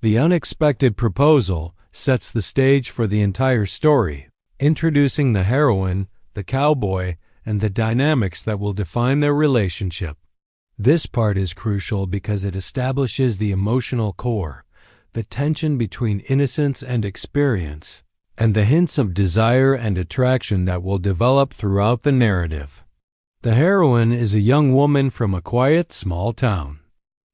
The unexpected proposal sets the stage for the entire story, introducing the heroine, the cowboy, and the dynamics that will define their relationship. This part is crucial because it establishes the emotional core, the tension between innocence and experience, and the hints of desire and attraction that will develop throughout the narrative. The heroine is a young woman from a quiet, small town.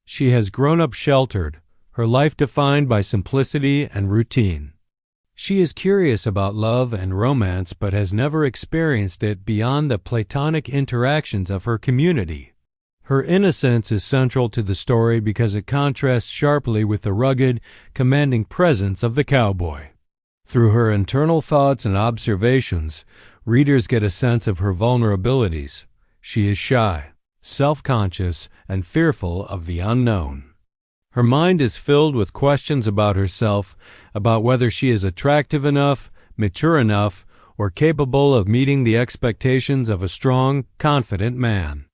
She has grown up sheltered, her life defined by simplicity and routine. She is curious about love and romance but has never experienced it beyond the platonic interactions of her community. Her innocence is central to the story because it contrasts sharply with the rugged, commanding presence of the cowboy. Through her internal thoughts and observations, readers get a sense of her vulnerabilities. She is shy, self-conscious, and fearful of the unknown. Her mind is filled with questions about herself, about whether she is attractive enough, mature enough, or capable of meeting the expectations of a strong, confident man.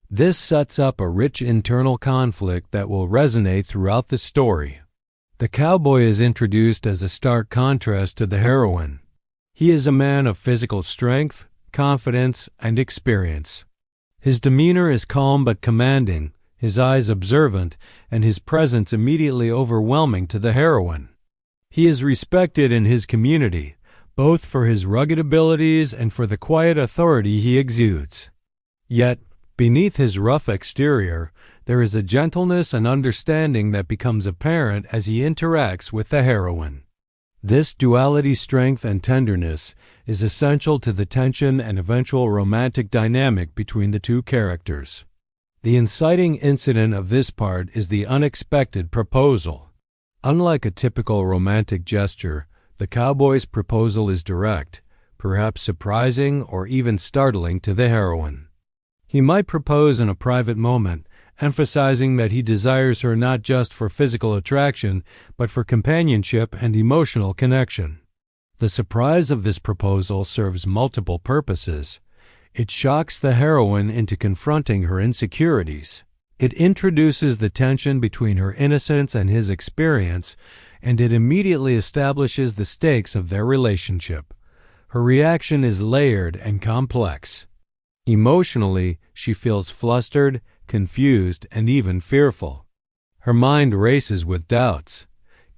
This sets up a rich internal conflict that will resonate throughout the story. The cowboy is introduced as a stark contrast to the heroine. He is a man of physical strength, confidence, and experience. His demeanor is calm but commanding, his eyes observant, and his presence immediately overwhelming to the heroine. He is respected in his community, both for his rugged abilities and for the quiet authority he exudes. Yet, beneath his rough exterior, there is a gentleness and understanding that becomes apparent as he interacts with the heroine. This duality, strength and tenderness, is essential to the tension and eventual romantic dynamic between the two characters. The inciting incident of this part is the unexpected proposal. Unlike a typical romantic gesture, the cowboy's proposal is direct, perhaps surprising or even startling to the heroine. He might propose in a private moment, emphasizing that he desires her not just for physical attraction, but for companionship and emotional connection. The surprise of this proposal serves multiple purposes. It shocks the heroine into confronting her insecurities. It introduces the tension between her innocence and his experience, and it immediately establishes the stakes of their relationship. Her reaction is layered and complex. Emotionally, she feels flustered, confused, and even fearful. Her mind races with doubts.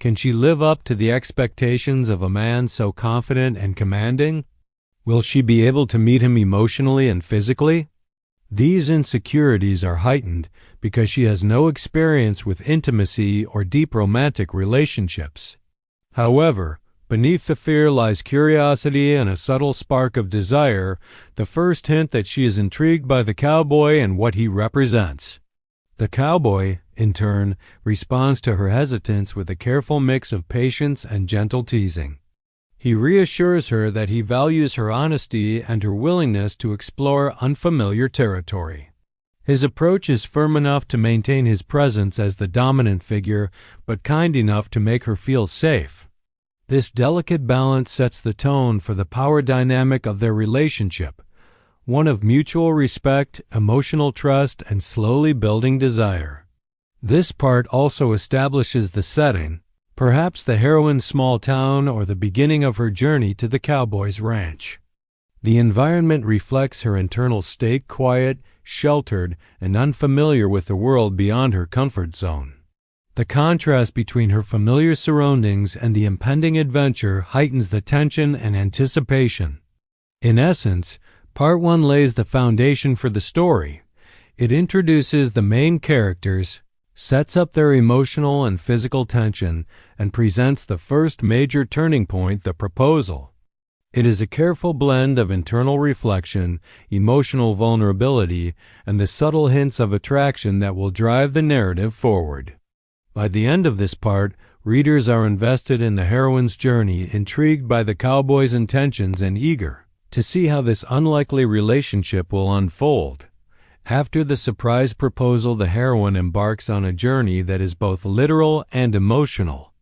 Can she live up to the expectations of a man so confident and commanding? Will she be able to meet him emotionally and physically? These insecurities are heightened because she has no experience with intimacy or deep romantic relationships. However, beneath the fear lies curiosity and a subtle spark of desire, the first hint that she is intrigued by the cowboy and what he represents. The cowboy, in turn, responds to her hesitance with a careful mix of patience and gentle teasing. He reassures her that he values her honesty and her willingness to explore unfamiliar territory. His approach is firm enough to maintain his presence as the dominant figure, but kind enough to make her feel safe. This delicate balance sets the tone for the power dynamic of their relationship, one of mutual respect, emotional trust, and slowly building desire. This part also establishes the setting, perhaps the heroine's small town or the beginning of her journey to the cowboy's ranch. The environment reflects her internal state, quiet, sheltered, and unfamiliar with the world beyond her comfort zone. The contrast between her familiar surroundings and the impending adventure heightens the tension and anticipation. In essence, Part 1 lays the foundation for the story. It introduces the main characters, sets up their emotional and physical tension, and presents the first major turning point, the proposal. It is a careful blend of internal reflection, emotional vulnerability, and the subtle hints of attraction that will drive the narrative forward. By the end of this part, readers are invested in the heroine's journey, intrigued by the cowboy's intentions, and eager to see how this unlikely relationship will unfold. After the surprise proposal, the heroine embarks on a journey that is both literal and emotional.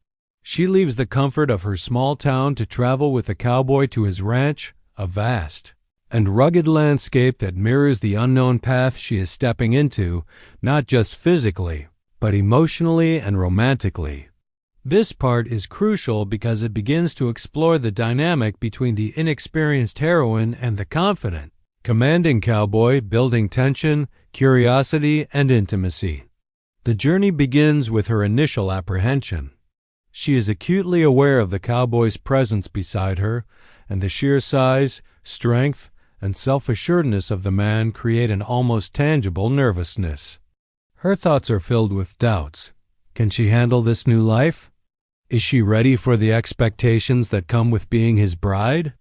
She leaves the comfort of her small town to travel with the cowboy to his ranch, a vast and rugged landscape that mirrors the unknown path she is stepping into, not just physically, but emotionally and romantically. This part is crucial because it begins to explore the dynamic between the inexperienced heroine and the confident, commanding cowboy, building tension, curiosity, and intimacy. The journey begins with her initial apprehension. She is acutely aware of the cowboy's presence beside her, and the sheer size, strength, and self-assuredness of the man create an almost tangible nervousness. Her thoughts are filled with doubts. Can she handle this new life? Is she ready for the expectations that come with being his bride?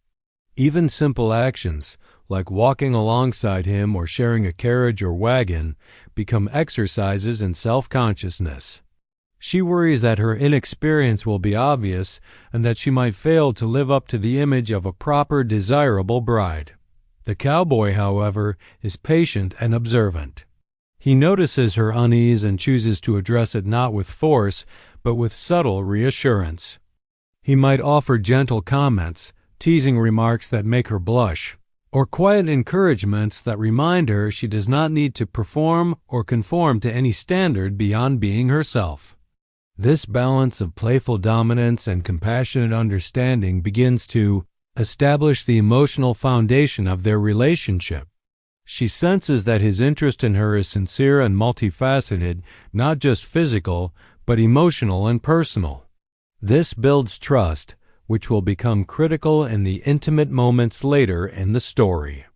Even simple actions, like walking alongside him or sharing a carriage or wagon, become exercises in self-consciousness. She worries that her inexperience will be obvious and that she might fail to live up to the image of a proper, desirable bride. The cowboy, however, is patient and observant. He notices her unease and chooses to address it not with force, but with subtle reassurance. He might offer gentle comments, teasing remarks that make her blush, or quiet encouragements that remind her she does not need to perform or conform to any standard beyond being herself. This balance of playful dominance and compassionate understanding begins to establish the emotional foundation of their relationship. She senses that his interest in her is sincere and multifaceted, not just physical, but emotional and personal. This builds trust, which will become critical in the intimate moments later in the story.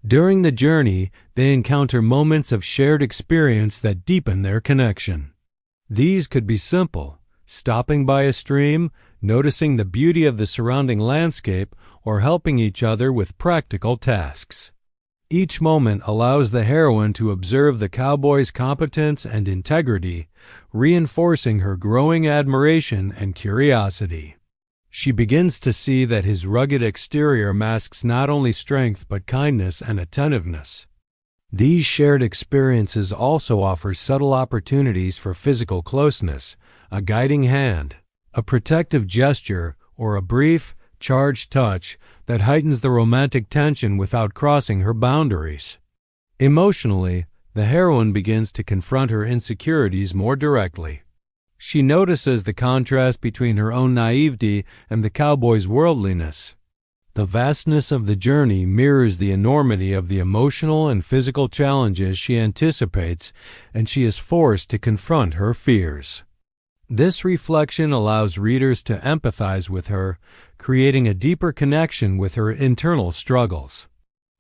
During the journey, they encounter moments of shared experience that deepen their connection. These could be simple: stopping by a stream, noticing the beauty of the surrounding landscape, or helping each other with practical tasks. Each moment allows the heroine to observe the cowboy's competence and integrity, reinforcing her growing admiration and curiosity. She begins to see that his rugged exterior masks not only strength but kindness and attentiveness. These shared experiences also offer subtle opportunities for physical closeness, a guiding hand, a protective gesture, or a brief, charged touch that heightens the romantic tension without crossing her boundaries. Emotionally, the heroine begins to confront her insecurities more directly. She notices the contrast between her own naivety and the cowboy's worldliness. The vastness of the journey mirrors the enormity of the emotional and physical challenges she anticipates, and she is forced to confront her fears. This reflection allows readers to empathize with her, creating a deeper connection with her internal struggles.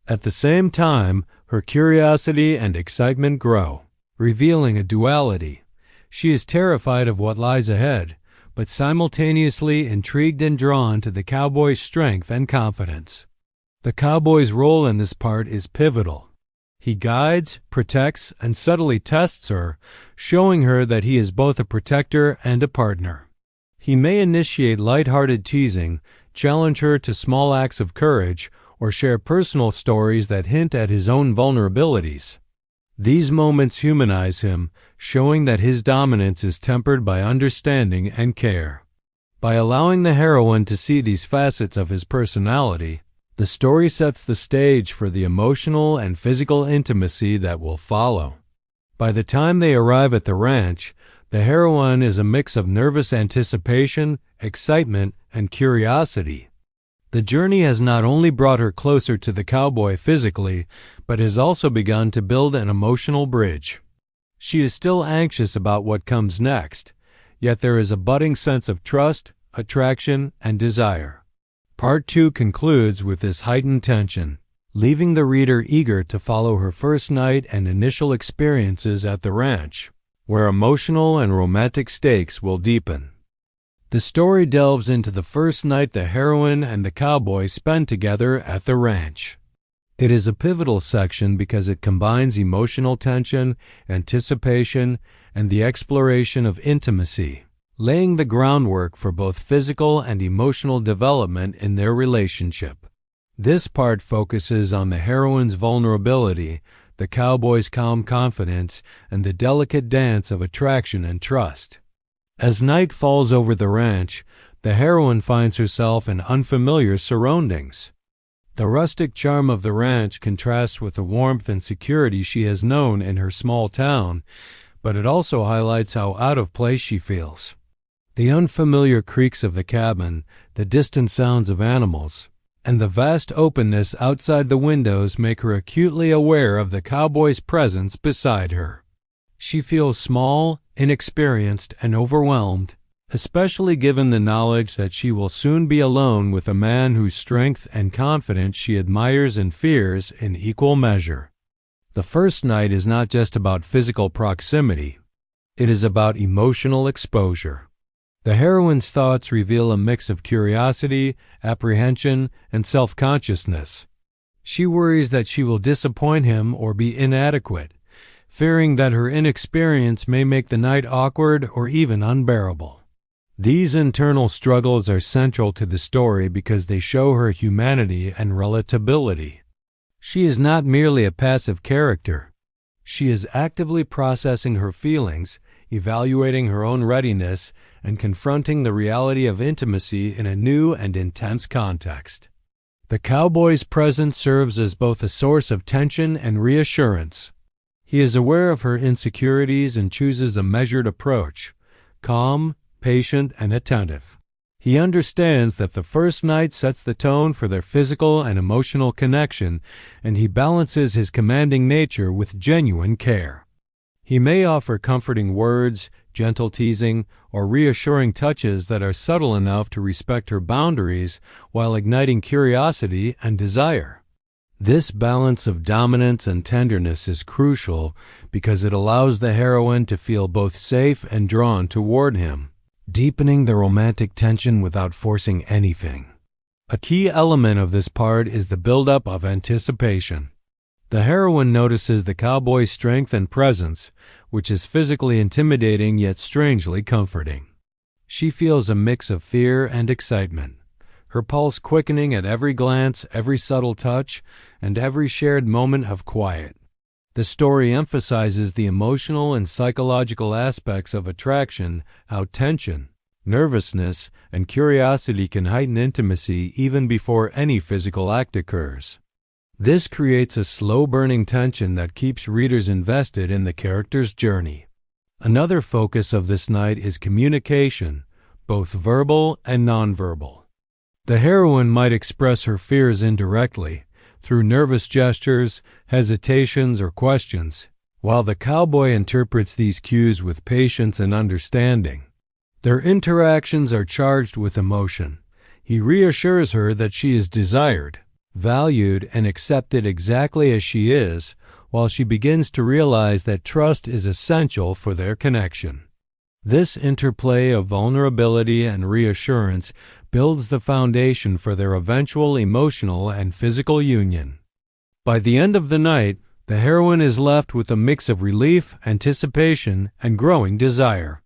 At the same time, her curiosity and excitement grow, revealing a duality. She is terrified of what lies ahead, but simultaneously intrigued and drawn to the cowboy's strength and confidence. The cowboy's role in this part is pivotal. He guides, protects, and subtly tests her, showing her that he is both a protector and a partner. He may initiate light-hearted teasing, challenge her to small acts of courage, or share personal stories that hint at his own vulnerabilities. These moments humanize him, showing that his dominance is tempered by understanding and care. By allowing the heroine to see these facets of his personality, the story sets the stage for the emotional and physical intimacy that will follow. By the time they arrive at the ranch, the heroine is a mix of nervous anticipation, excitement, and curiosity. The journey has not only brought her closer to the cowboy physically, but has also begun to build an emotional bridge. She is still anxious about what comes next, yet there is a budding sense of trust, attraction, and desire. Part 2 concludes with this heightened tension, leaving the reader eager to follow her first night and initial experiences at the ranch, where emotional and romantic stakes will deepen. The story delves into the first night the heroine and the cowboy spend together at the ranch. It is a pivotal section because it combines emotional tension, anticipation, and the exploration of intimacy, laying the groundwork for both physical and emotional development in their relationship. This part focuses on the heroine's vulnerability, the cowboy's calm confidence, and the delicate dance of attraction and trust. As night falls over the ranch, the heroine finds herself in unfamiliar surroundings. The rustic charm of the ranch contrasts with the warmth and security she has known in her small town, but it also highlights how out of place she feels. The unfamiliar creaks of the cabin, the distant sounds of animals, and the vast openness outside the windows make her acutely aware of the cowboy's presence beside her. She feels small, inexperienced, and overwhelmed, especially given the knowledge that she will soon be alone with a man whose strength and confidence she admires and fears in equal measure. The first night is not just about physical proximity, it is about emotional exposure. The heroine's thoughts reveal a mix of curiosity, apprehension, and self-consciousness. She worries that she will disappoint him or be inadequate, fearing that her inexperience may make the night awkward or even unbearable. These internal struggles are central to the story because they show her humanity and relatability. She is not merely a passive character. She is actively processing her feelings, evaluating her own readiness, and confronting the reality of intimacy in a new and intense context. The cowboy's presence serves as both a source of tension and reassurance. He is aware of her insecurities and chooses a measured approach, calm, patient, and attentive. He understands that the first night sets the tone for their physical and emotional connection, and he balances his commanding nature with genuine care. He may offer comforting words, gentle teasing, or reassuring touches that are subtle enough to respect her boundaries while igniting curiosity and desire. This balance of dominance and tenderness is crucial because it allows the heroine to feel both safe and drawn toward him, deepening the romantic tension without forcing anything. A key element of this part is the buildup of anticipation. The heroine notices the cowboy's strength and presence, which is physically intimidating yet strangely comforting. She feels a mix of fear and excitement, her pulse quickening at every glance, every subtle touch, and every shared moment of quiet. The story emphasizes the emotional and psychological aspects of attraction, how tension, nervousness, and curiosity can heighten intimacy even before any physical act occurs. This creates a slow-burning tension that keeps readers invested in the character's journey. Another focus of this night is communication, both verbal and nonverbal. The heroine might express her fears indirectly, through nervous gestures, hesitations, or questions, while the cowboy interprets these cues with patience and understanding. Their interactions are charged with emotion. He reassures her that she is desired, valued, and accepted exactly as she is, while she begins to realize that trust is essential for their connection. This interplay of vulnerability and reassurance builds the foundation for their eventual emotional and physical union. By the end of the night, the heroine is left with a mix of relief, anticipation, and growing desire.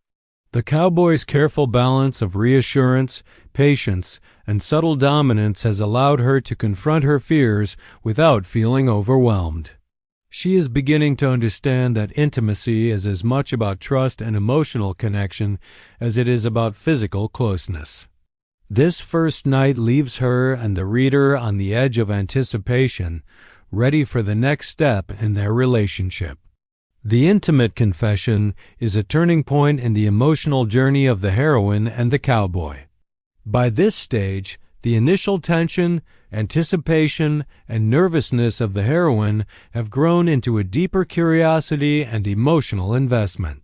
The cowboy's careful balance of reassurance, patience, and subtle dominance has allowed her to confront her fears without feeling overwhelmed. She is beginning to understand that intimacy is as much about trust and emotional connection as it is about physical closeness. This first night leaves her and the reader on the edge of anticipation, ready for the next step in their relationship. The intimate confession is a turning point in the emotional journey of the heroine and the cowboy. By this stage, the initial tension, anticipation, and nervousness of the heroine have grown into a deeper curiosity and emotional investment.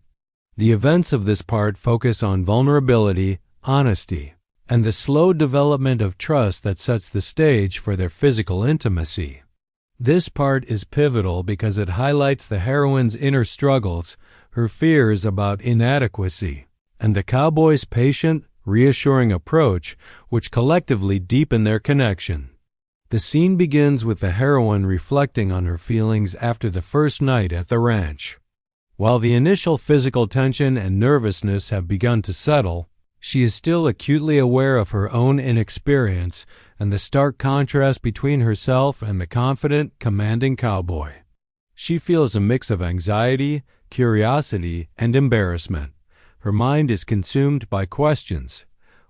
The events of this part focus on vulnerability, honesty, and the slow development of trust that sets the stage for their physical intimacy. This part is pivotal because it highlights the heroine's inner struggles, her fears about inadequacy, and the cowboy's patient, reassuring approach, which collectively deepen their connection. The scene begins with the heroine reflecting on her feelings after the first night at the ranch. While the initial physical tension and nervousness have begun to settle, she is still acutely aware of her own inexperience and the stark contrast between herself and the confident, commanding cowboy. She feels a mix of anxiety, curiosity, and embarrassment. Her mind is consumed by questions.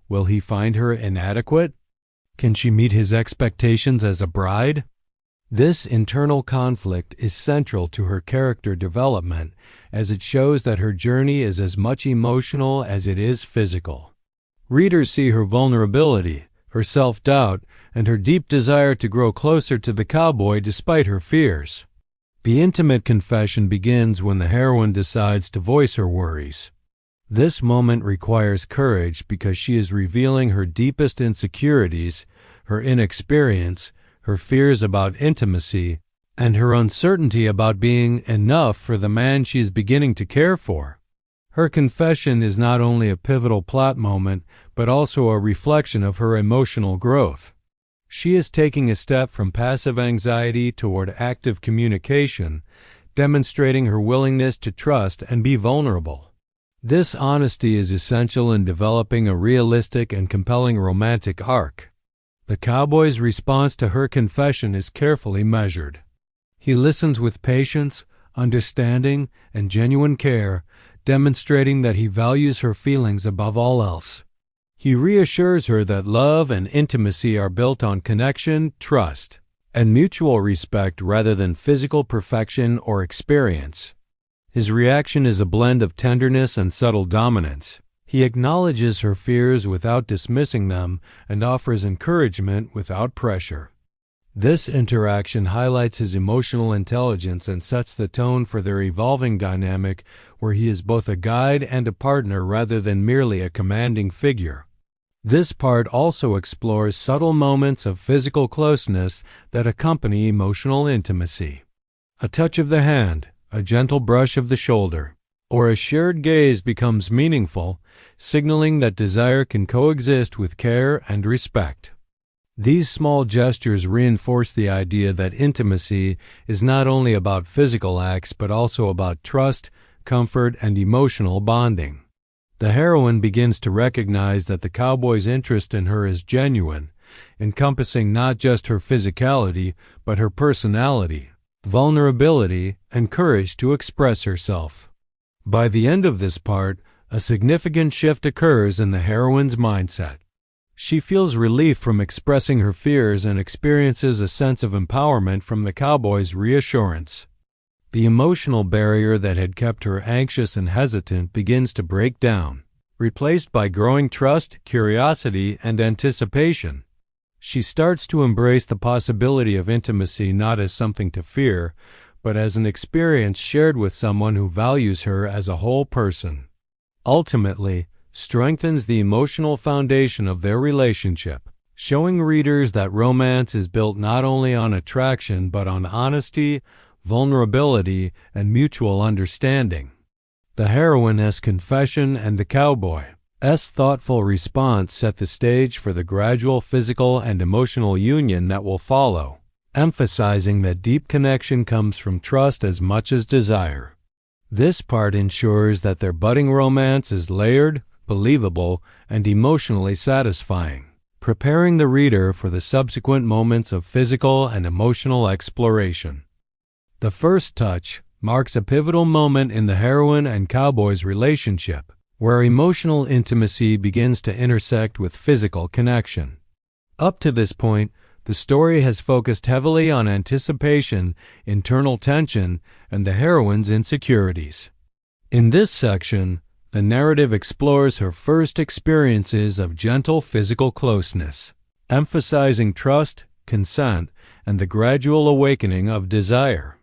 Will he find her inadequate? Can she meet his expectations as a bride? This internal conflict is central to her character development, as it shows that her journey is as much emotional as it is physical. Readers see her vulnerability, her self-doubt, and her deep desire to grow closer to the cowboy despite her fears. The intimate confession begins when the heroine decides to voice her worries. This moment requires courage because she is revealing her deepest insecurities, her inexperience, her fears about intimacy, and her uncertainty about being enough for the man she is beginning to care for. Her confession is not only a pivotal plot moment, but also a reflection of her emotional growth. She is taking a step from passive anxiety toward active communication, demonstrating her willingness to trust and be vulnerable. This honesty is essential in developing a realistic and compelling romantic arc. The cowboy's response to her confession is carefully measured. He listens with patience, understanding, and genuine care, demonstrating that he values her feelings above all else. He reassures her that love and intimacy are built on connection, trust, and mutual respect rather than physical perfection or experience. His reaction is a blend of tenderness and subtle dominance. He acknowledges her fears without dismissing them and offers encouragement without pressure. This interaction highlights his emotional intelligence and sets the tone for their evolving dynamic where he is both a guide and a partner rather than merely a commanding figure. This part also explores subtle moments of physical closeness that accompany emotional intimacy. A touch of the hand, a gentle brush of the shoulder, or a shared gaze becomes meaningful, signaling that desire can coexist with care and respect. These small gestures reinforce the idea that intimacy is not only about physical acts but also about trust, comfort, and emotional bonding. The heroine begins to recognize that the cowboy's interest in her is genuine, encompassing not just her physicality but her personality, vulnerability, and courage to express herself. By the end of this part, a significant shift occurs in the heroine's mindset. She feels relief from expressing her fears and experiences a sense of empowerment from the cowboy's reassurance. The emotional barrier that had kept her anxious and hesitant begins to break down, replaced by growing trust, curiosity, and anticipation. She starts to embrace the possibility of intimacy not as something to fear, but as an experience shared with someone who values her as a whole person. Ultimately, strengthens the emotional foundation of their relationship, showing readers that romance is built not only on attraction but on honesty, vulnerability, and mutual understanding. The heroine's confession and the cowboy's thoughtful response set the stage for the gradual physical and emotional union that will follow, emphasizing that deep connection comes from trust as much as desire. This part ensures that their budding romance is layered, believable, and emotionally satisfying, preparing the reader for the subsequent moments of physical and emotional exploration. The first touch marks a pivotal moment in the heroine and cowboy's relationship, where emotional intimacy begins to intersect with physical connection. Up to this point, the story has focused heavily on anticipation, internal tension, and the heroine's insecurities. In this section, the narrative explores her first experiences of gentle physical closeness, emphasizing trust, consent, and the gradual awakening of desire.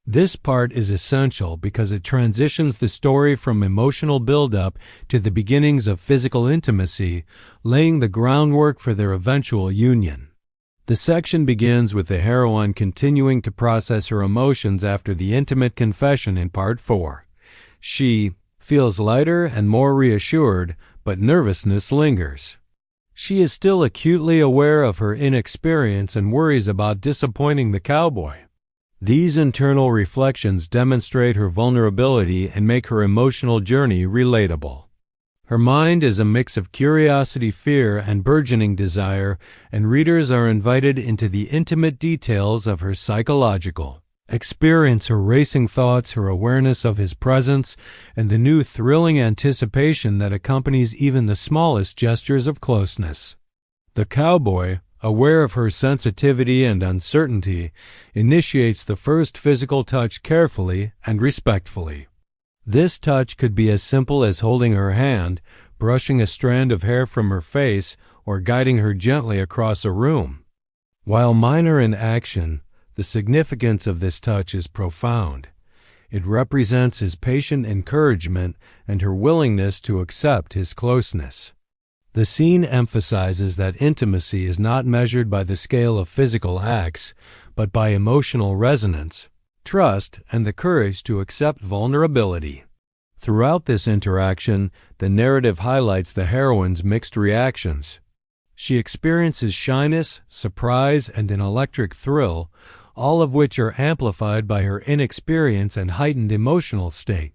This part is essential because it transitions the story from emotional buildup to the beginnings of physical intimacy, laying the groundwork for their eventual union. The section begins with the heroine continuing to process her emotions after the intimate confession in Part 4. She feels lighter and more reassured, but nervousness lingers. She is still acutely aware of her inexperience and worries about disappointing the cowboy. These internal reflections demonstrate her vulnerability and make her emotional journey relatable. Her mind is a mix of curiosity, fear, and burgeoning desire, and readers are invited into the intimate details of her psychological experience, her racing thoughts, her awareness of his presence, and the new thrilling anticipation that accompanies even the smallest gestures of closeness. The cowboy, aware of her sensitivity and uncertainty, initiates the first physical touch carefully and respectfully. This touch could be as simple as holding her hand, brushing a strand of hair from her face, or guiding her gently across a room. While minor in action, the significance of this touch is profound. It represents his patient encouragement and her willingness to accept his closeness. The scene emphasizes that intimacy is not measured by the scale of physical acts, but by emotional resonance, trust, and the courage to accept vulnerability. Throughout this interaction, the narrative highlights the heroine's mixed reactions. She experiences shyness, surprise, and an electric thrill, all of which are amplified by her inexperience and heightened emotional state.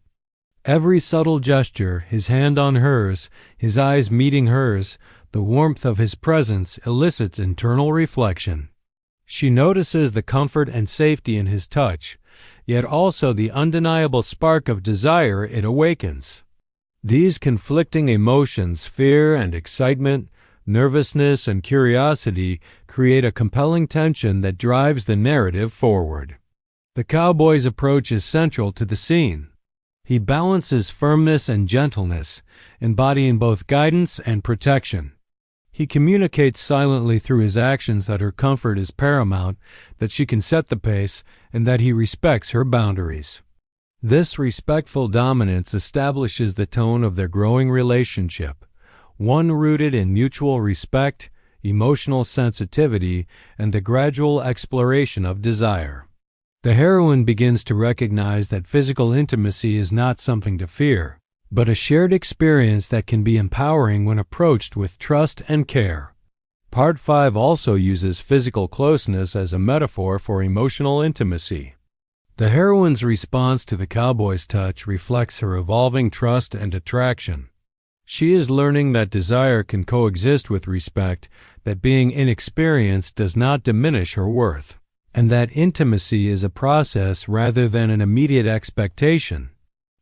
Every subtle gesture, his hand on hers, his eyes meeting hers, the warmth of his presence elicits internal reflection. She notices the comfort and safety in his touch, yet also the undeniable spark of desire it awakens. These conflicting emotions, fear and excitement, nervousness and curiosity, create a compelling tension that drives the narrative forward. The cowboy's approach is central to the scene. He balances firmness and gentleness, embodying both guidance and protection. He communicates silently through his actions that her comfort is paramount, that she can set the pace, and that he respects her boundaries. This respectful dominance establishes the tone of their growing relationship, one rooted in mutual respect, emotional sensitivity, and the gradual exploration of desire. The heroine begins to recognize that physical intimacy is not something to fear, but a shared experience that can be empowering when approached with trust and care. Part 5 also uses physical closeness as a metaphor for emotional intimacy. The heroine's response to the cowboy's touch reflects her evolving trust and attraction. She is learning that desire can coexist with respect, that being inexperienced does not diminish her worth, and that intimacy is a process rather than an immediate expectation.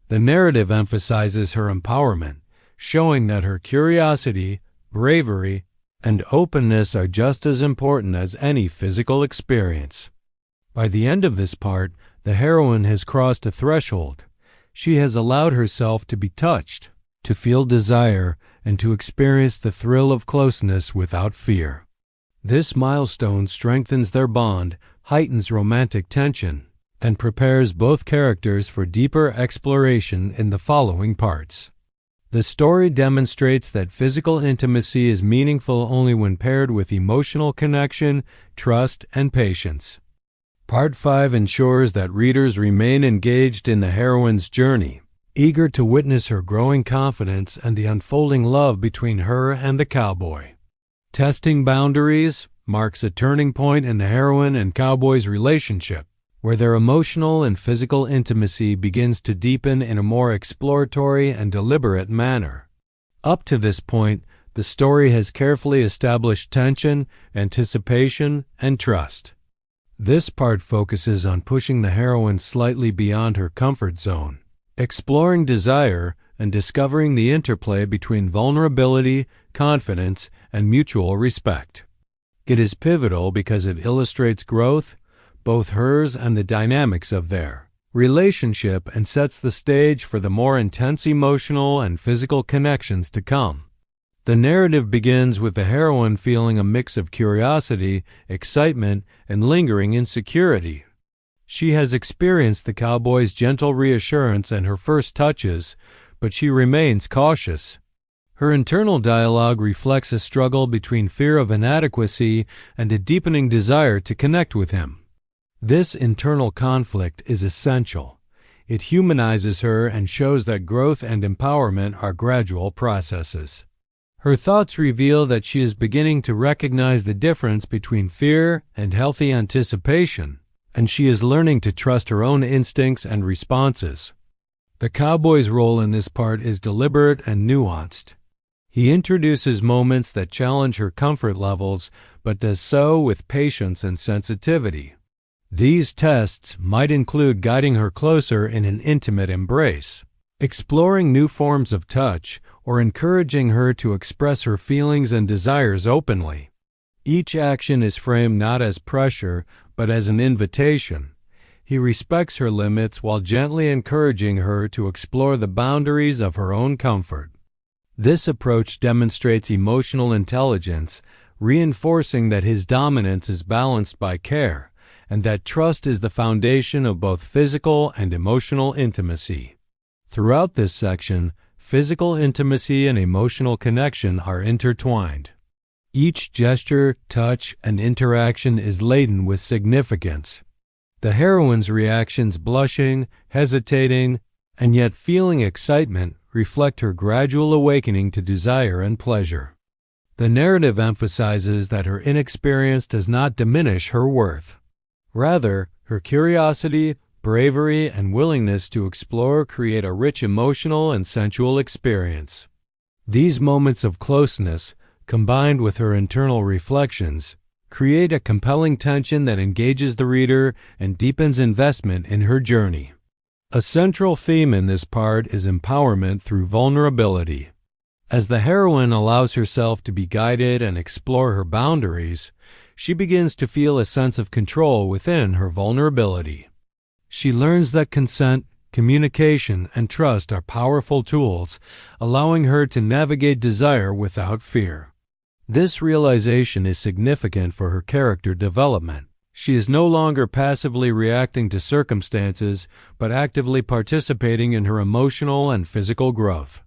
The narrative emphasizes her empowerment, showing that her curiosity, bravery, and openness are just as important as any physical experience. By the end of this part, the heroine has crossed a threshold. She has allowed herself to be touched, to feel desire, and to experience the thrill of closeness without fear. This milestone strengthens their bond, heightens romantic tension, and prepares both characters for deeper exploration in the following parts. The story demonstrates that physical intimacy is meaningful only when paired with emotional connection, trust, and patience. Part 5 ensures that readers remain engaged in the heroine's journey, eager to witness her growing confidence and the unfolding love between her and the cowboy. Testing Boundaries marks a turning point in the heroine and cowboy's relationship, where their emotional and physical intimacy begins to deepen in a more exploratory and deliberate manner. Up to this point, the story has carefully established tension, anticipation, and trust. This part focuses on pushing the heroine slightly beyond her comfort zone, exploring desire, and discovering the interplay between vulnerability, confidence, and mutual respect. It is pivotal because it illustrates growth, both hers and the dynamics of their relationship, and sets the stage for the more intense emotional and physical connections to come. The narrative begins with the heroine feeling a mix of curiosity, excitement, and lingering insecurity. She has experienced the cowboy's gentle reassurance and her first touches, but she remains cautious. Her internal dialogue reflects a struggle between fear of inadequacy and a deepening desire to connect with him. This internal conflict is essential. It humanizes her and shows that growth and empowerment are gradual processes. Her thoughts reveal that she is beginning to recognize the difference between fear and healthy anticipation, and she is learning to trust her own instincts and responses. The cowboy's role in this part is deliberate and nuanced. He introduces moments that challenge her comfort levels, but does so with patience and sensitivity. These tests might include guiding her closer in an intimate embrace, exploring new forms of touch, or encouraging her to express her feelings and desires openly. Each action is framed not as pressure, but as an invitation. He respects her limits while gently encouraging her to explore the boundaries of her own comfort. This approach demonstrates emotional intelligence, reinforcing that his dominance is balanced by care, and that trust is the foundation of both physical and emotional intimacy. Throughout this section, physical intimacy and emotional connection are intertwined. Each gesture, touch, and interaction is laden with significance. The heroine's reactions, blushing, hesitating, and yet feeling excitement, reflect her gradual awakening to desire and pleasure. The narrative emphasizes that her inexperience does not diminish her worth. Rather, her curiosity, bravery, and willingness to explore create a rich emotional and sensual experience. These moments of closeness, combined with her internal reflections, create a compelling tension that engages the reader and deepens investment in her journey. A central theme in this part is empowerment through vulnerability. As the heroine allows herself to be guided and explore her boundaries, she begins to feel a sense of control within her vulnerability. She learns that consent, communication, and trust are powerful tools, allowing her to navigate desire without fear. This realization is significant for her character development. She is no longer passively reacting to circumstances, but actively participating in her emotional and physical growth.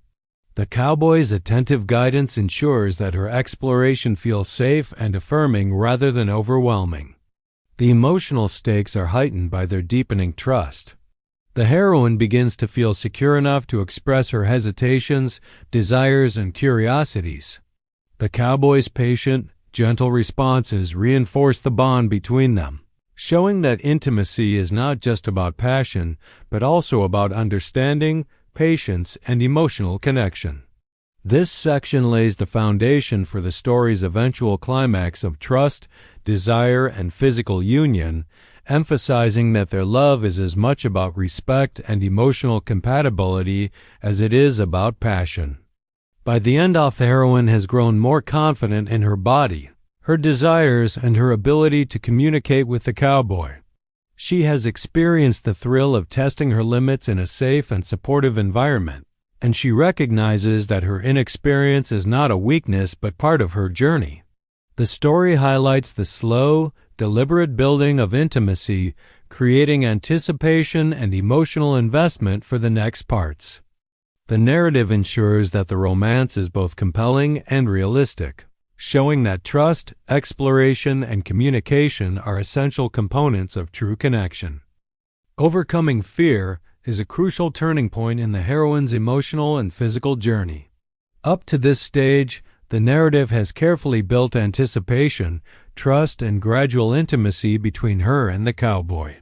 The cowboy's attentive guidance ensures that her exploration feels safe and affirming rather than overwhelming. The emotional stakes are heightened by their deepening trust. The heroine begins to feel secure enough to express her hesitations, desires, and curiosities. The cowboy's patient, gentle responses reinforce the bond between them, showing that intimacy is not just about passion, but also about understanding, patience, and emotional connection. This section lays the foundation for the story's eventual climax of trust, desire, and physical union, emphasizing that their love is as much about respect and emotional compatibility as it is about passion. By the end, the heroine has grown more confident in her body, her desires, and her ability to communicate with the cowboy. She has experienced the thrill of testing her limits in a safe and supportive environment, and she recognizes that her inexperience is not a weakness but part of her journey. The story highlights the slow, deliberate building of intimacy, creating anticipation and emotional investment for the next parts. The narrative ensures that the romance is both compelling and realistic, showing that trust, exploration, and communication are essential components of true connection. Overcoming fear is a crucial turning point in the heroine's emotional and physical journey. Up to this stage, the narrative has carefully built anticipation, trust, and gradual intimacy between her and the cowboy.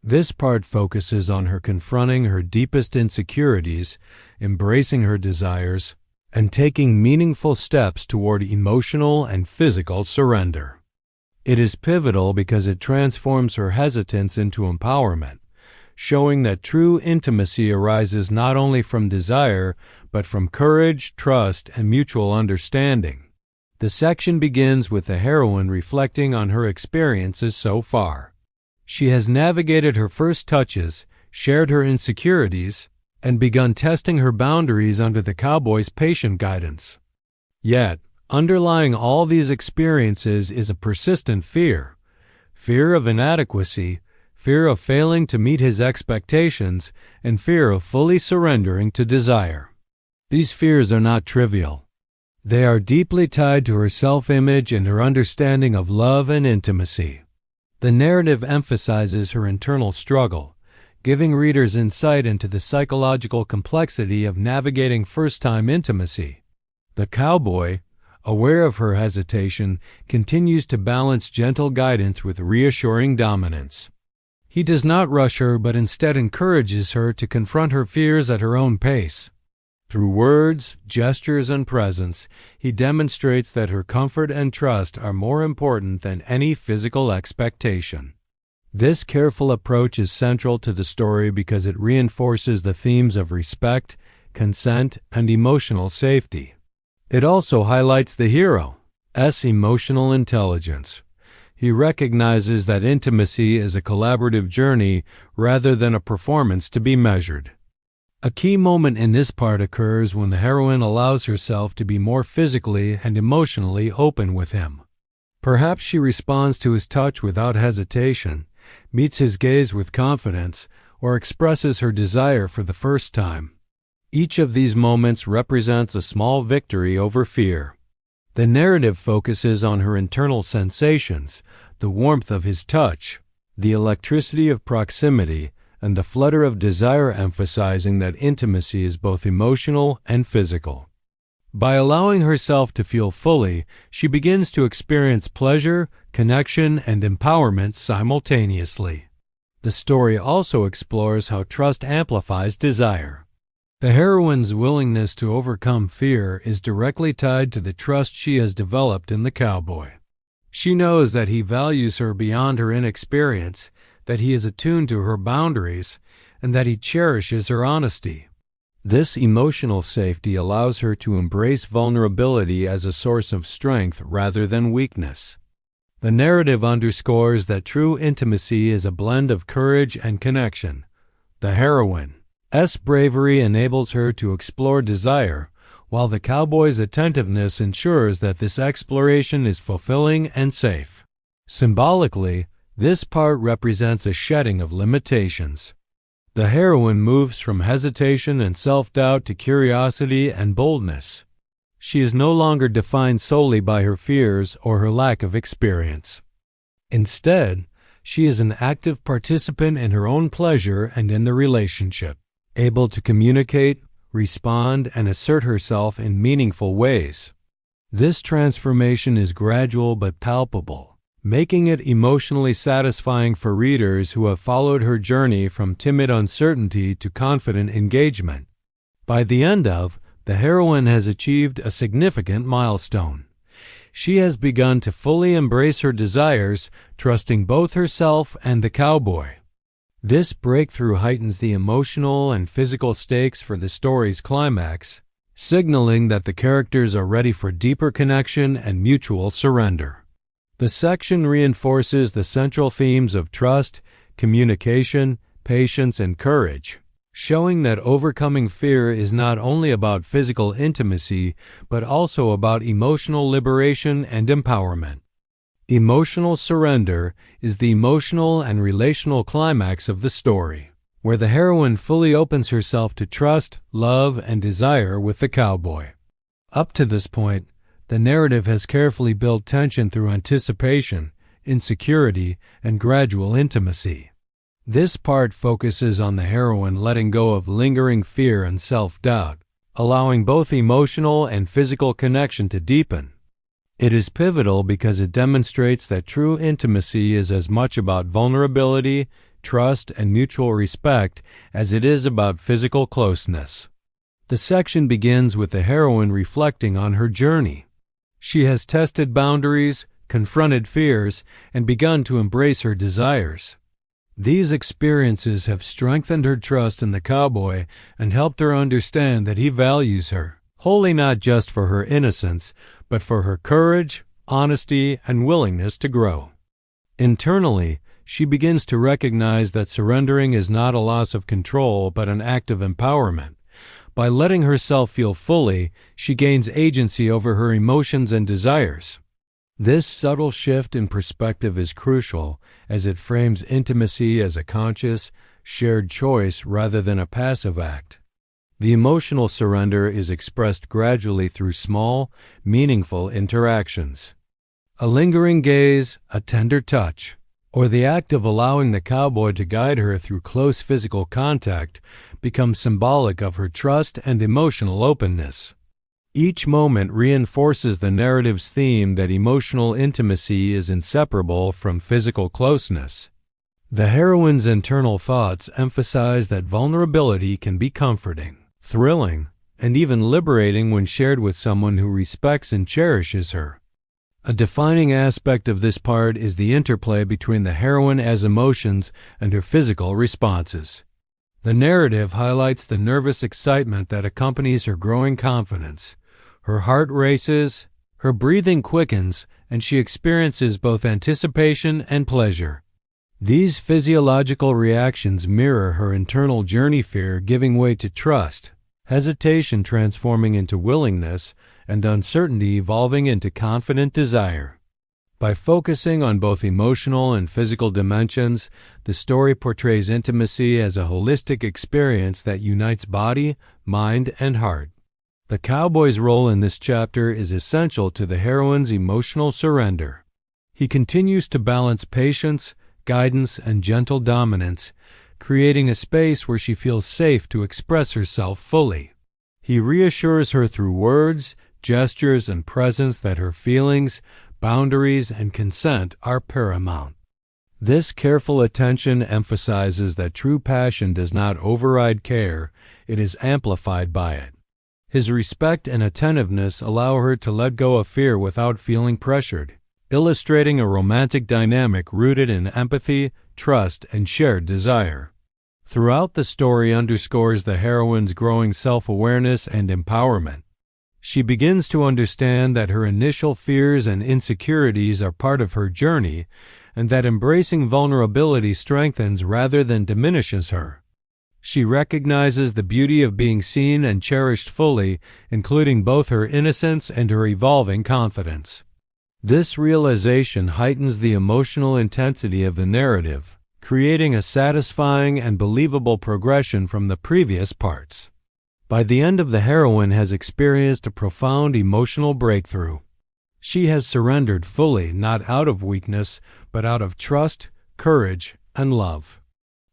This part focuses on her confronting her deepest insecurities, embracing her desires, and taking meaningful steps toward emotional and physical surrender. It is pivotal because it transforms her hesitance into empowerment, showing that true intimacy arises not only from desire, but from courage, trust, and mutual understanding. The section begins with the heroine reflecting on her experiences so far. She has navigated her first touches, shared her insecurities, and begun testing her boundaries under the cowboy's patient guidance. Yet, underlying all these experiences is a persistent fear of inadequacy, fear of failing to meet his expectations, and fear of fully surrendering to desire. These fears are not trivial. They are deeply tied to her self-image and her understanding of love and intimacy. The narrative emphasizes her internal struggle, giving readers insight into the psychological complexity of navigating first-time intimacy. The cowboy, aware of her hesitation, continues to balance gentle guidance with reassuring dominance. He does not rush her, but instead encourages her to confront her fears at her own pace. Through words, gestures, and presence, he demonstrates that her comfort and trust are more important than any physical expectation. This careful approach is central to the story because it reinforces the themes of respect, consent, and emotional safety. It also highlights the hero, emotional intelligence. He recognizes that intimacy is a collaborative journey rather than a performance to be measured. A key moment in this part occurs when the heroine allows herself to be more physically and emotionally open with him. Perhaps she responds to his touch without hesitation, meets his gaze with confidence, or expresses her desire for the first time. Each of these moments represents a small victory over fear. The narrative focuses on her internal sensations, the warmth of his touch, the electricity of proximity, and the flutter of desire, emphasizing that intimacy is both emotional and physical. By allowing herself to feel fully, she begins to experience pleasure, connection, and empowerment simultaneously. The story also explores how trust amplifies desire. The heroine's willingness to overcome fear is directly tied to the trust she has developed in the cowboy. She knows that he values her beyond her inexperience, that he is attuned to her boundaries, and that he cherishes her honesty. This emotional safety allows her to embrace vulnerability as a source of strength rather than weakness. The narrative underscores that true intimacy is a blend of courage and connection. The heroine's bravery enables her to explore desire, while the cowboy's attentiveness ensures that this exploration is fulfilling and safe. Symbolically, this part represents a shedding of limitations. The heroine moves from hesitation and self-doubt to curiosity and boldness. She is no longer defined solely by her fears or her lack of experience. Instead, she is an active participant in her own pleasure and in the relationship, able to communicate, respond, and assert herself in meaningful ways. This transformation is gradual but palpable, making it emotionally satisfying for readers who have followed her journey from timid uncertainty to confident engagement. By the end the heroine has achieved a significant milestone. She has begun to fully embrace her desires, trusting both herself and the cowboy. This breakthrough heightens the emotional and physical stakes for the story's climax, signaling that the characters are ready for deeper connection and mutual surrender. The section reinforces the central themes of trust, communication, patience, and courage, showing that overcoming fear is not only about physical intimacy, but also about emotional liberation and empowerment. Emotional surrender is the emotional and relational climax of the story, where the heroine fully opens herself to trust, love, and desire with the cowboy. Up to this point, the narrative has carefully built tension through anticipation, insecurity, and gradual intimacy. This part focuses on the heroine letting go of lingering fear and self-doubt, allowing both emotional and physical connection to deepen. It is pivotal because it demonstrates that true intimacy is as much about vulnerability, trust, and mutual respect as it is about physical closeness. The section begins with the heroine reflecting on her journey. She has tested boundaries, confronted fears, and begun to embrace her desires. These experiences have strengthened her trust in the cowboy and helped her understand that he values her, wholly not just for her innocence, but for her courage, honesty, and willingness to grow. Internally, she begins to recognize that surrendering is not a loss of control, but an act of empowerment. By letting herself feel fully, she gains agency over her emotions and desires. This subtle shift in perspective is crucial, as it frames intimacy as a conscious, shared choice rather than a passive act. The emotional surrender is expressed gradually through small, meaningful interactions. A lingering gaze, a tender touch, or the act of allowing the cowboy to guide her through close physical contact becomes symbolic of her trust and emotional openness. Each moment reinforces the narrative's theme that emotional intimacy is inseparable from physical closeness. The heroine's internal thoughts emphasize that vulnerability can be comforting, thrilling, and even liberating when shared with someone who respects and cherishes her. A defining aspect of this part is the interplay between the heroine's emotions and her physical responses. The narrative highlights the nervous excitement that accompanies her growing confidence. Her heart races, Her breathing quickens, and she experiences both anticipation and pleasure. These physiological reactions mirror her internal journey, fear giving way to trust, hesitation transforming into willingness, and uncertainty evolving into confident desire. By focusing on both emotional and physical dimensions, the story portrays intimacy as a holistic experience that unites body, mind, and heart. The cowboy's role in this chapter is essential to the heroine's emotional surrender. He continues to balance patience, guidance, and gentle dominance, creating a space where she feels safe to express herself fully. He reassures her through words, gestures, and presence that her feelings, boundaries, and consent are paramount. This careful attention emphasizes that true passion does not override care, it is amplified by it. His respect and attentiveness allow her to let go of fear without feeling pressured, illustrating a romantic dynamic rooted in empathy, trust, and shared desire. Throughout the story underscores the heroine's growing self-awareness and empowerment. She begins to understand that her initial fears and insecurities are part of her journey, and that embracing vulnerability strengthens rather than diminishes her. She recognizes the beauty of being seen and cherished fully, including both her innocence and her evolving confidence. This realization heightens the emotional intensity of the narrative, creating a satisfying and believable progression from the previous parts. By the end, the heroine has experienced a profound emotional breakthrough. She has surrendered fully, not out of weakness, but out of trust, courage, and love.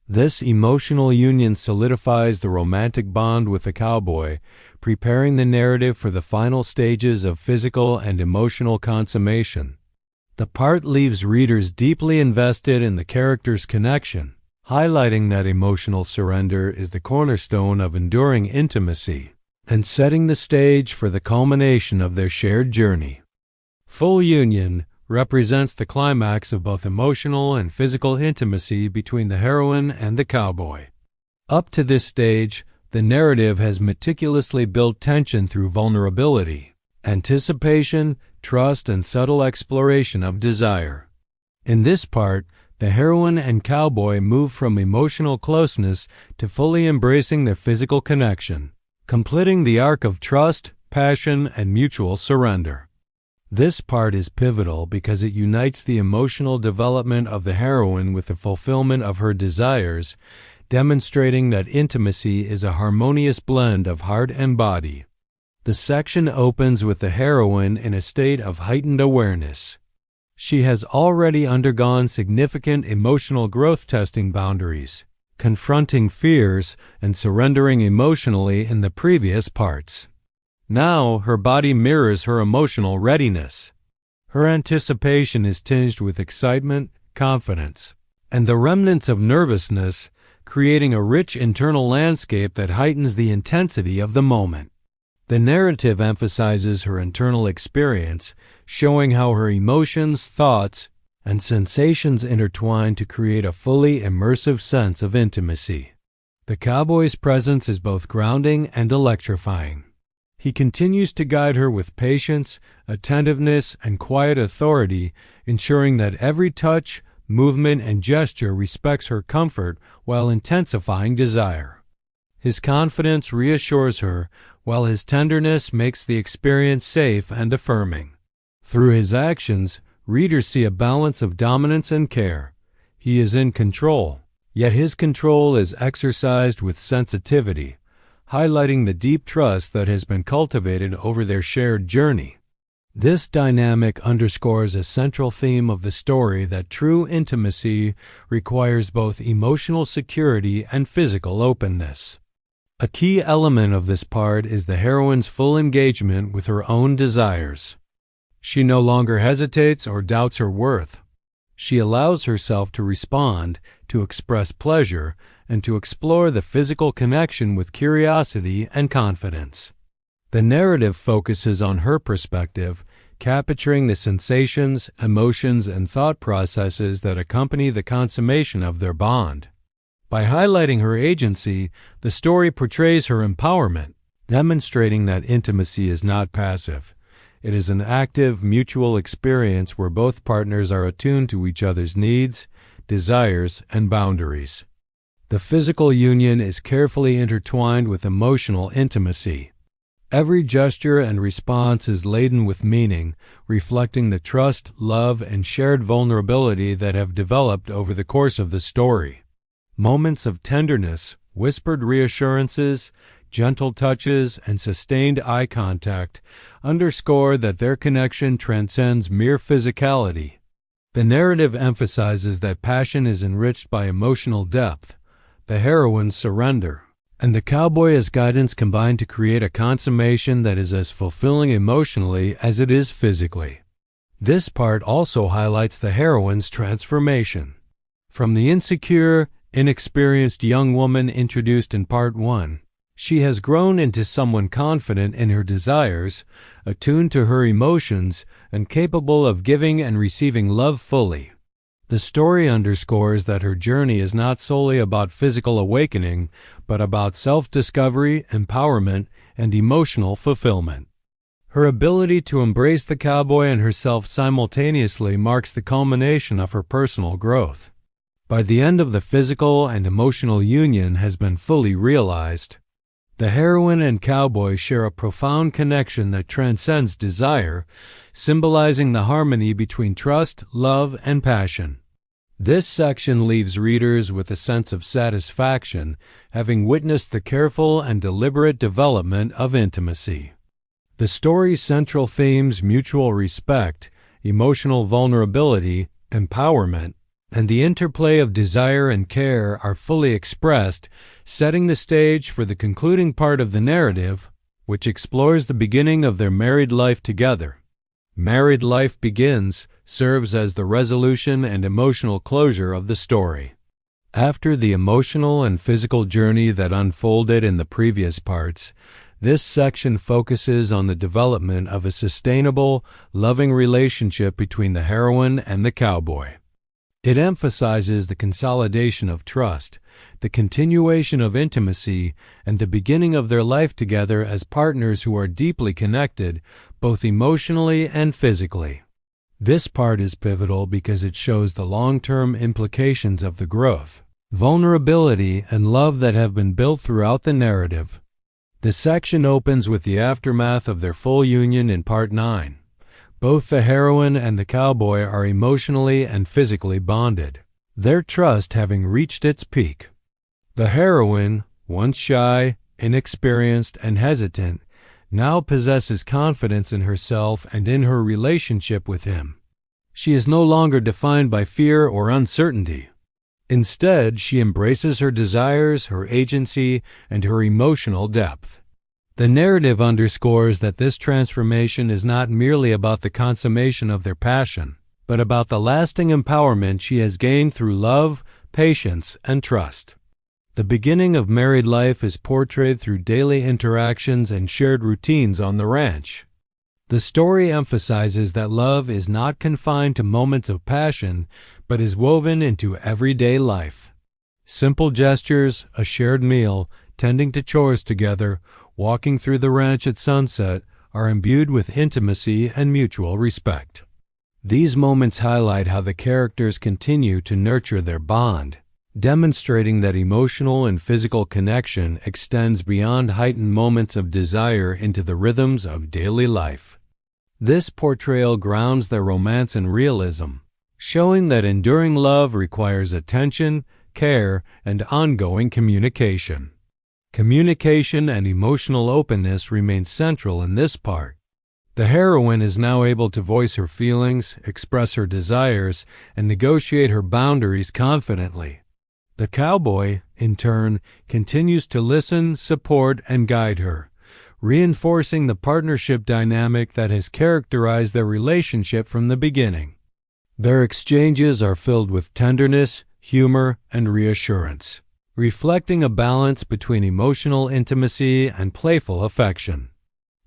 This emotional union solidifies the romantic bond with the cowboy, preparing the narrative for the final stages of physical and emotional consummation. The part leaves readers deeply invested in the characters' connection, highlighting that emotional surrender is the cornerstone of enduring intimacy and setting the stage for the culmination of their shared journey. Full union represents the climax of both emotional and physical intimacy between the heroine and the cowboy. Up to this stage, the narrative has meticulously built tension through vulnerability, anticipation, trust, and subtle exploration of desire. In this part, the heroine and cowboy move from emotional closeness to fully embracing their physical connection, completing the arc of trust, passion, and mutual surrender. This part is pivotal because it unites the emotional development of the heroine with the fulfillment of her desires, demonstrating that intimacy is a harmonious blend of heart and body. The section opens with the heroine in a state of heightened awareness. She has already undergone significant emotional growth, testing boundaries, confronting fears, and surrendering emotionally in the previous parts. Now her body mirrors her emotional readiness. Her anticipation is tinged with excitement, confidence, and the remnants of nervousness, creating a rich internal landscape that heightens the intensity of the moment. The narrative emphasizes her internal experience, showing how her emotions, thoughts, and sensations intertwine to create a fully immersive sense of intimacy. The cowboy's presence is both grounding and electrifying. He continues to guide her with patience, attentiveness, and quiet authority, ensuring that every touch, movement, and gesture respects her comfort while intensifying desire. His confidence reassures her, while his tenderness makes the experience safe and affirming. Through his actions, readers see a balance of dominance and care. He is in control, yet his control is exercised with sensitivity, highlighting the deep trust that has been cultivated over their shared journey. This dynamic underscores a central theme of the story, that true intimacy requires both emotional security and physical openness. A key element of this part is the heroine's full engagement with her own desires. She no longer hesitates or doubts her worth. She allows herself to respond, to express pleasure, and to explore the physical connection with curiosity and confidence. The narrative focuses on her perspective, capturing the sensations, emotions, and thought processes that accompany the consummation of their bond. By highlighting her agency, the story portrays her empowerment, demonstrating that intimacy is not passive. It is an active, mutual experience where both partners are attuned to each other's needs, desires, and boundaries. The physical union is carefully intertwined with emotional intimacy. Every gesture and response is laden with meaning, reflecting the trust, love, and shared vulnerability that have developed over the course of the story. Moments of tenderness, whispered reassurances, gentle touches, and sustained eye contact underscore that their connection transcends mere physicality. The narrative emphasizes that passion is enriched by emotional depth, the heroine's surrender, and the cowboy's guidance combine to create a consummation that is as fulfilling emotionally as it is physically. This part also highlights the heroine's transformation. From the insecure, inexperienced young woman introduced in Part 1, she has grown into someone confident in her desires, attuned to her emotions, and capable of giving and receiving love fully. The story underscores that her journey is not solely about physical awakening, but about self-discovery, empowerment, and emotional fulfillment. Her ability to embrace the cowboy and herself simultaneously marks the culmination of her personal growth. By the end of the physical and emotional union has been fully realized, the heroine and cowboy share a profound connection that transcends desire, symbolizing the harmony between trust, love, and passion. This section leaves readers with a sense of satisfaction, having witnessed the careful and deliberate development of intimacy. The story's central themes, mutual respect, emotional vulnerability, empowerment, and the interplay of desire and care are fully expressed, setting the stage for the concluding part of the narrative, which explores the beginning of their married life together. Married Life Begins serves as the resolution and emotional closure of the story. After the emotional and physical journey that unfolded in the previous parts, this section focuses on the development of a sustainable, loving relationship between the heroine and the cowboy. It emphasizes the consolidation of trust, the continuation of intimacy, and the beginning of their life together as partners who are deeply connected, both emotionally and physically. This part is pivotal because it shows the long-term implications of the growth, vulnerability, and love that have been built throughout the narrative. The section opens with the aftermath of their full union in Part 9. Both the heroine and the cowboy are emotionally and physically bonded, their trust having reached its peak. The heroine, once shy, inexperienced, and hesitant, now possesses confidence in herself and in her relationship with him. She is no longer defined by fear or uncertainty. Instead, she embraces her desires, her agency, and her emotional depth. The narrative underscores that this transformation is not merely about the consummation of their passion, but about the lasting empowerment she has gained through love, patience, and trust. The beginning of married life is portrayed through daily interactions and shared routines on the ranch. The story emphasizes that love is not confined to moments of passion, but is woven into everyday life. Simple gestures, a shared meal, tending to chores together, walking through the ranch at sunset are imbued with intimacy and mutual respect. These moments highlight how the characters continue to nurture their bond, demonstrating that emotional and physical connection extends beyond heightened moments of desire into the rhythms of daily life. This portrayal grounds their romance in realism, showing that enduring love requires attention, care, and ongoing communication. Communication and emotional openness remain central in this part. The heroine is now able to voice her feelings, express her desires, and negotiate her boundaries confidently. The cowboy, in turn, continues to listen, support, and guide her, reinforcing the partnership dynamic that has characterized their relationship from the beginning. Their exchanges are filled with tenderness, humor, and reassurance, reflecting a balance between emotional intimacy and playful affection.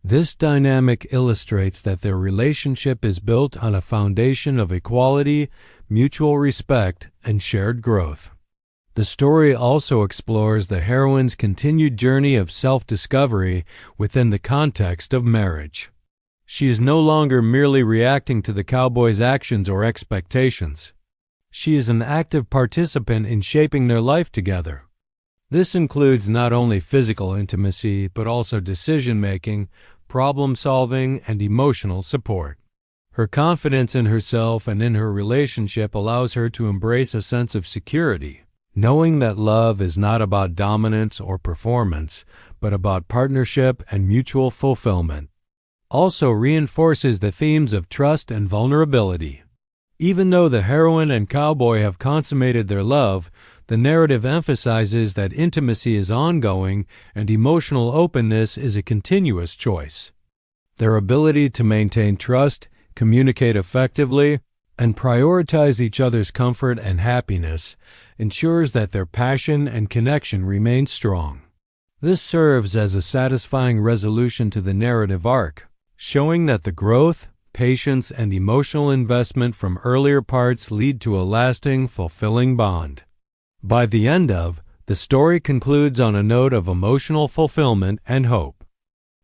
This dynamic illustrates that their relationship is built on a foundation of equality, mutual respect, and shared growth. The story also explores the heroine's continued journey of self-discovery within the context of marriage. She is no longer merely reacting to the cowboy's actions or expectations. She is an active participant in shaping their life together. This includes not only physical intimacy, but also decision-making, problem-solving, and emotional support. Her confidence in herself and in her relationship allows her to embrace a sense of security, knowing that love is not about dominance or performance, but about partnership and mutual fulfillment. Also reinforces the themes of trust and vulnerability. Even though the heroine and cowboy have consummated their love, the narrative emphasizes that intimacy is ongoing and emotional openness is a continuous choice. Their ability to maintain trust, communicate effectively, and prioritize each other's comfort and happiness ensures that their passion and connection remain strong. This serves as a satisfying resolution to the narrative arc, showing that the growth, patience, and emotional investment from earlier parts lead to a lasting, fulfilling bond. By the end of, the story concludes on a note of emotional fulfillment and hope.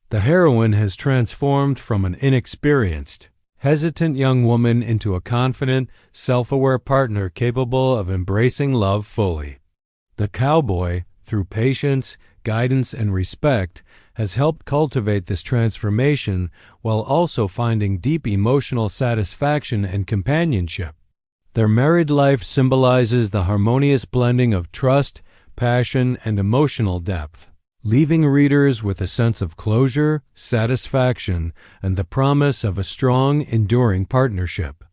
The heroine has transformed from an inexperienced, hesitant young woman into a confident, self-aware partner capable of embracing love fully. The cowboy, through patience, guidance, and respect, has helped cultivate this transformation while also finding deep emotional satisfaction and companionship. Their married life symbolizes the harmonious blending of trust, passion, and emotional depth, leaving readers with a sense of closure, satisfaction, and the promise of a strong, enduring partnership.